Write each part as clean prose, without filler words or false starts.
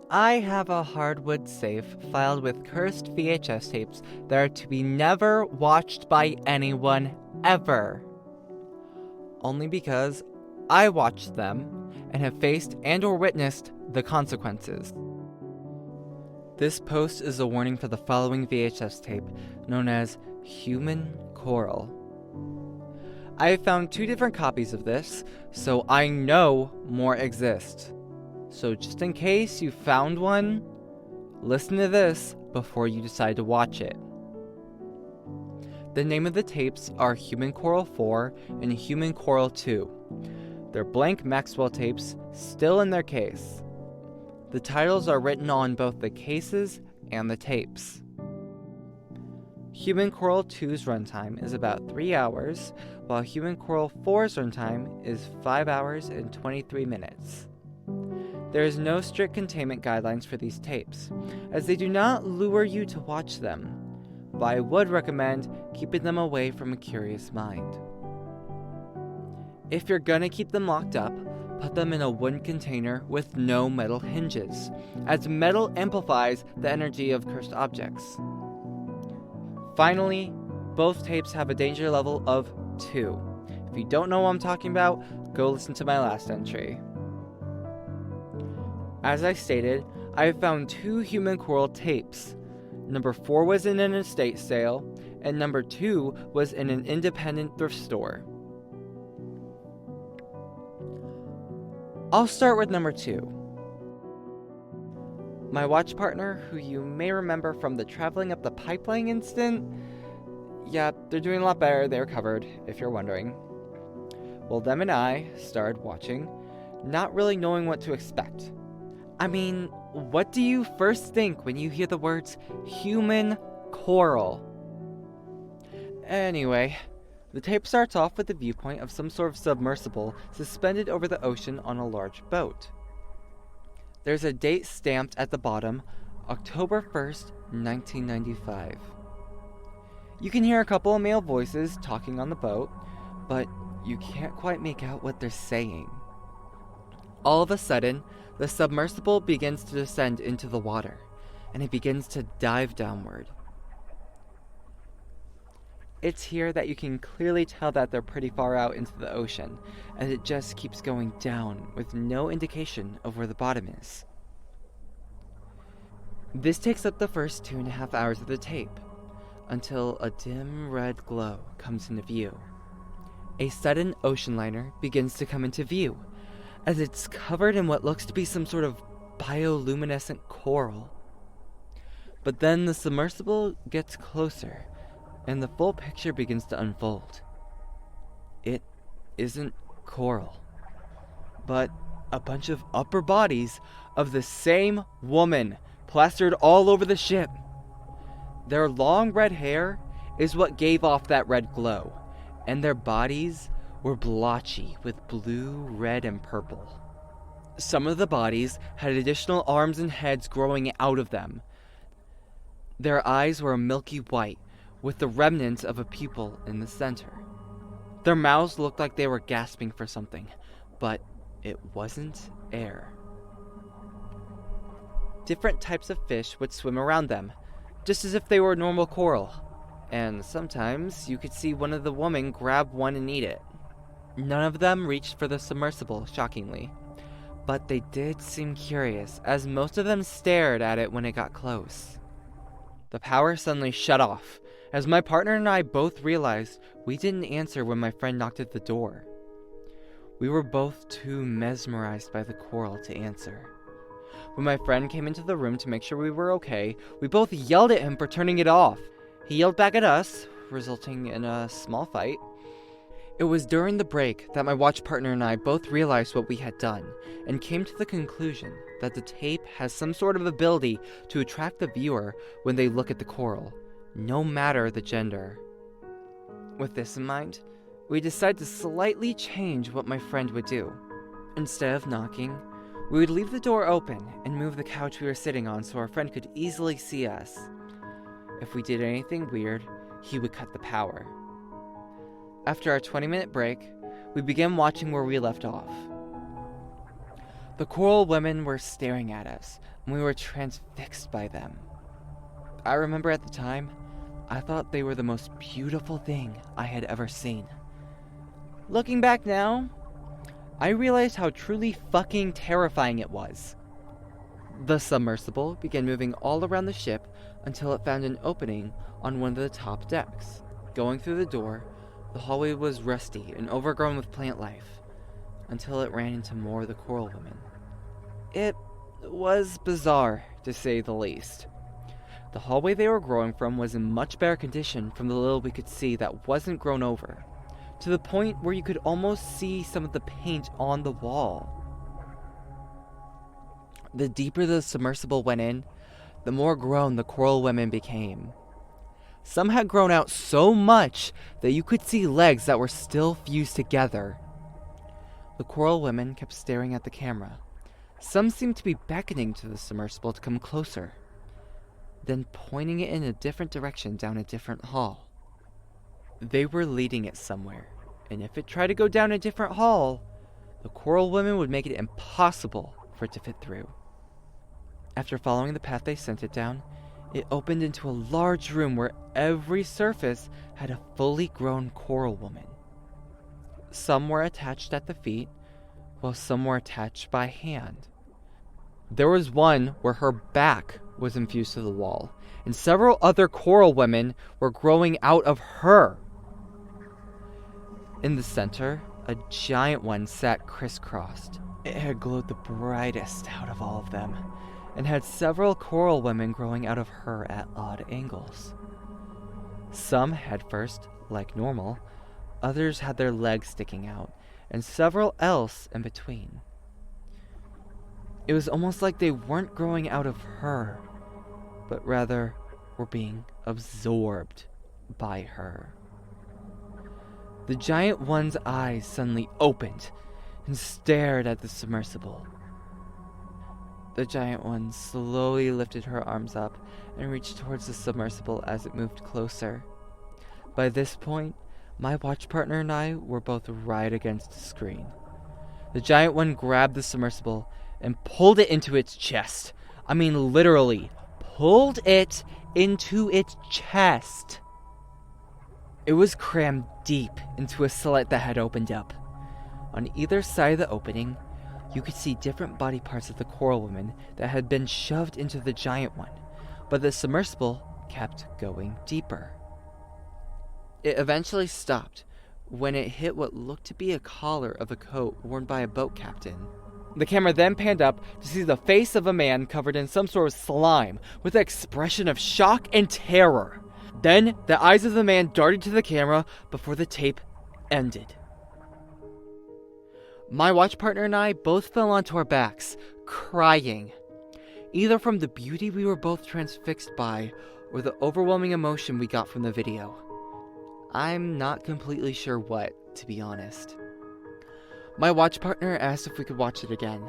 I have a hardwood safe filed with cursed VHS tapes that are to be never watched by anyone ever. Only because I watched them and have faced and or witnessed the consequences. This post is a warning for the following VHS tape, known as Human Coral. I have found 2 different copies of this, so I know more exist. So just in case you found one, listen to this before you decide to watch it. The name of the tapes are Human Coral 4 and Human Coral 2. They're blank Maxwell tapes, still in their case. The titles are written on both the cases and the tapes. Human Coral 2's runtime is about 3 hours, while Human Coral 4's runtime is 5 hours and 23 minutes. There is no strict containment guidelines for these tapes, as they do not lure you to watch them, but I would recommend keeping them away from a curious mind. If you're gonna keep them locked up, put them in a wooden container with no metal hinges, as metal amplifies the energy of cursed objects. Finally, both tapes have a danger level of 2. If you don't know what I'm talking about, go listen to my last entry. As I stated, I have found 2 Human Coral tapes. Number 4 was in an estate sale, and number 2 was in an independent thrift store. I'll start with number 2. My watch partner, who you may remember from the traveling up the pipeline incident, yeah, they're doing a lot better, they're covered, if you're wondering. Well, them and I started watching, not really knowing what to expect. I mean, what do you first think when you hear the words human coral? Anyway, the tape starts off with the viewpoint of some sort of submersible suspended over the ocean on a large boat. There's a date stamped at the bottom, October 1st, 1995. You can hear a couple of male voices talking on the boat, but you can't quite make out what they're saying. All of a sudden, the submersible begins to descend into the water, and it begins to dive downward. It's here that you can clearly tell that they're pretty far out into the ocean, as it just keeps going down with no indication of where the bottom is. This takes up the first 2.5 hours of the tape, until a dim red glow comes into view. A sudden ocean liner begins to come into view, as it's covered in what looks to be some sort of bioluminescent coral. But then the submersible gets closer, and the full picture begins to unfold. It isn't coral, but a bunch of upper bodies of the same woman plastered all over the ship. Their long red hair is what gave off that red glow, and their bodies were blotchy with blue, red, and purple. Some of the bodies had additional arms and heads growing out of them. Their eyes were a milky white, with the remnants of a pupil in the center. Their mouths looked like they were gasping for something, but it wasn't air. Different types of fish would swim around them, just as if they were normal coral, and sometimes you could see one of the women grab one and eat it. None of them reached for the submersible, shockingly, but they did seem curious, as most of them stared at it when it got close. The power suddenly shut off, as my partner and I both realized we didn't answer when my friend knocked at the door. We were both too mesmerized by the coral to answer. When my friend came into the room to make sure we were okay, we both yelled at him for turning it off. He yelled back at us, resulting in a small fight. It was during the break that my watch partner and I both realized what we had done, and came to the conclusion that the tape has some sort of ability to attract the viewer when they look at the coral, no matter the gender. With this in mind, we decided to slightly change what my friend would do. Instead of knocking, we would leave the door open and move the couch we were sitting on so our friend could easily see us. If we did anything weird, he would cut the power. After our 20-minute break, we began watching where we left off. The coral women were staring at us, We were transfixed by them. I remember at the time, I thought they were the most beautiful thing I had ever seen. Looking back now, I realized how truly fucking terrifying it was. The submersible began moving all around the ship until it found an opening on one of the top decks. Going through the door, the hallway was rusty and overgrown with plant life, until it ran into more of the coral women. It was bizarre, to say the least. The hallway they were growing from was in much better condition from the little we could see that wasn't grown over, to the point where you could almost see some of the paint on the wall. The deeper the submersible went in, the more grown the coral women became. Some had grown out so much that you could see legs that were still fused together. The coral women kept staring at the camera. Some seemed to be beckoning to the submersible to come closer, then pointing it in a different direction down a different hall. They were leading it somewhere, and if it tried to go down a different hall, the coral women would make it impossible for it to fit through. After following the path they sent it down, it opened into a large room where every surface had a fully grown coral woman. Some were attached at the feet, while some were attached by hand. There was one where her back was infused to the wall, and several other coral women were growing out of her. In the center, a giant one sat crisscrossed. It had glowed the brightest out of all of them, and had several coral women growing out of her at odd angles. Some head first, like normal, others had their legs sticking out, and several else in between. It was almost like they weren't growing out of her, but rather were being absorbed by her. The giant one's eyes suddenly opened and stared at the submersible. The giant one slowly lifted her arms up and reached towards the submersible as it moved closer. By this point, my watch partner and I were both right against the screen. The giant one grabbed the submersible and pulled it into its chest. I mean, literally, pulled it into its chest. It was crammed deep into a slit that had opened up. On either side of the opening, you could see different body parts of the coral woman that had been shoved into the giant one, but the submersible kept going deeper. It eventually stopped when it hit what looked to be a collar of a coat worn by a boat captain. The camera then panned up to see the face of a man covered in some sort of slime with an expression of shock and terror. Then the eyes of the man darted to the camera before the tape ended. My watch partner and I both fell onto our backs, crying, either from the beauty we were both transfixed by or the overwhelming emotion we got from the video. I'm not completely sure what, to be honest. My watch partner asked if we could watch it again,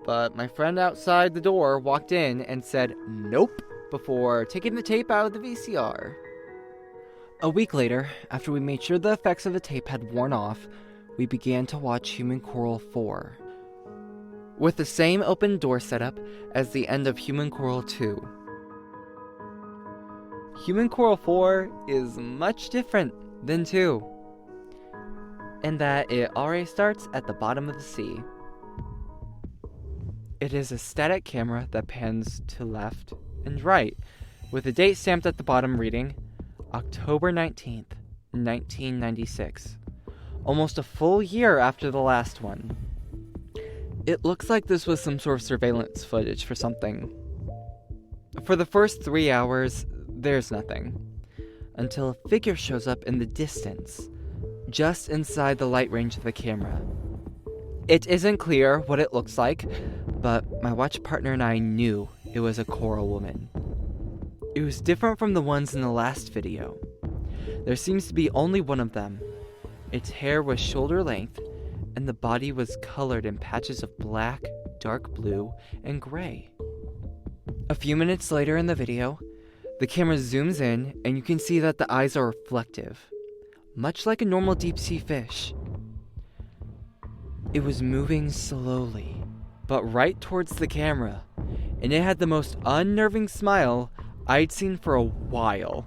but my friend outside the door walked in and said nope before taking the tape out of the VCR. A week later, after we made sure the effects of the tape had worn off, we began to watch Human Coral 4, with the same open door setup as the end of Human Coral 2. Human Coral 4 is much different than 2, in that it already starts at the bottom of the sea. It is a static camera that pans to left and right, with a date stamped at the bottom reading October 19th, 1996, almost a full year after the last one. It looks like this was some sort of surveillance footage for something. For the first 3 hours, there's nothing, until a figure shows up in the distance, just inside the light range of the camera. It isn't clear what it looks like, but my watch partner and I knew it was a coral woman. It was different from the ones in the last video. There seems to be only one of them. Its hair was shoulder length, and the body was colored in patches of black, dark blue, and gray. A few minutes later in the video, the camera zooms in and you can see that the eyes are reflective, much like a normal deep-sea fish. It was moving slowly, but right towards the camera, and it had the most unnerving smile I'd seen for a while.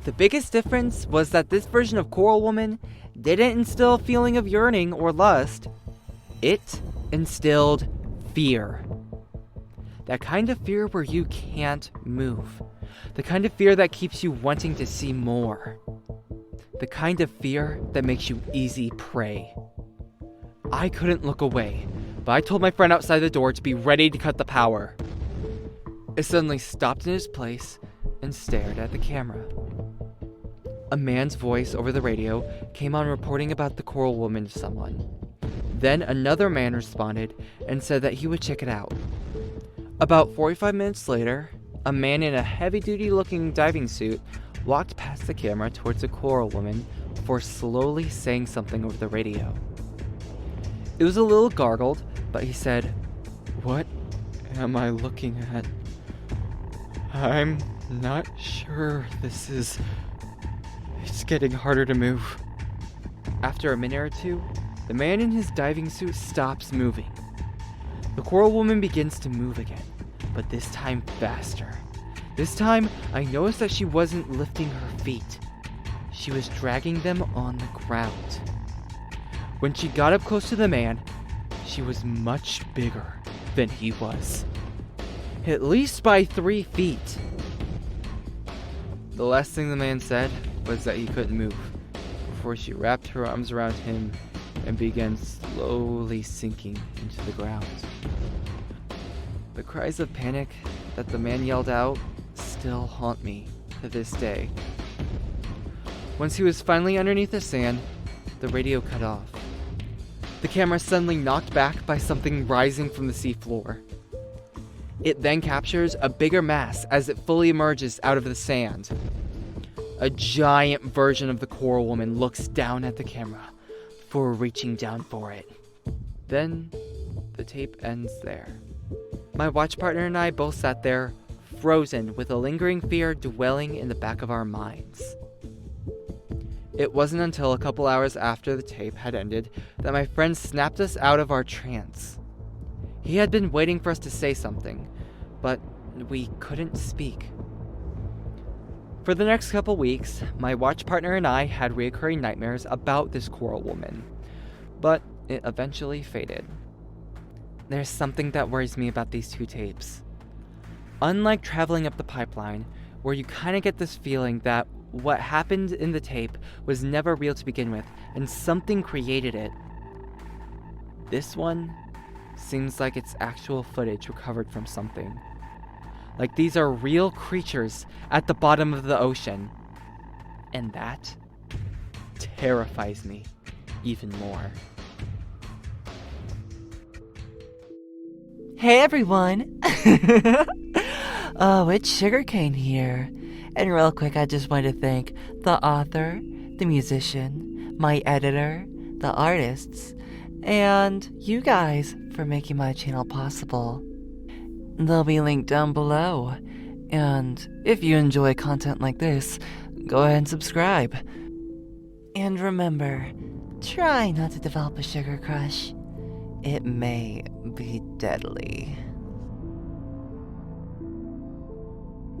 The biggest difference was that this version of Coral Woman didn't instill a feeling of yearning or lust. It instilled fear. That kind of fear where you can't move. The kind of fear that keeps you wanting to see more. The kind of fear that makes you easy prey. I couldn't look away, but I told my friend outside the door to be ready to cut the power. It suddenly stopped in its place and stared at the camera. A man's voice over the radio came on reporting about the Coral Woman to someone. Then another man responded and said that he would check it out. About 45 minutes later, a man in a heavy-duty looking diving suit walked past the camera towards the Coral Woman before slowly saying something over the radio. It was a little gargled, but he said, "What am I looking at? I'm not sure this is... It's getting harder to move." After a minute or two, the man in his diving suit stops moving. The Coral Woman begins to move again, but this time faster. This time, I noticed that she wasn't lifting her feet. She was dragging them on the ground. When she got up close to the man, she was much bigger than he was. At least by 3 feet. The last thing the man said was that he couldn't move, before she wrapped her arms around him and began slowly sinking into the ground. The cries of panic that the man yelled out still haunt me to this day. Once he was finally underneath the sand, the radio cut off. The camera suddenly knocked back by something rising from the seafloor. It then captures a bigger mass as it fully emerges out of the sand. A giant version of the Coral Woman looks down at the camera before reaching down for it. Then, the tape ends there. My watch partner and I both sat there, frozen with a lingering fear dwelling in the back of our minds. It wasn't until a couple hours after the tape had ended that my friend snapped us out of our trance. He had been waiting for us to say something, but we couldn't speak. For the next couple weeks, my watch partner and I had recurring nightmares about this Coral Woman, but it eventually faded. There's something that worries me about these 2 tapes. Unlike traveling up the pipeline, where you kind of get this feeling that what happened in the tape was never real to begin with, and something created it. This one seems like it's actual footage recovered from something. Like these are real creatures at the bottom of the ocean. And that terrifies me even more. Hey everyone! Oh, it's Sugarcane here. And real quick, I just want to thank the author, the musician, my editor, the artists, and you guys for making my channel possible. They'll be linked down below. And if you enjoy content like this, go ahead and subscribe. And remember, try not to develop a sugar crush. It may be deadly.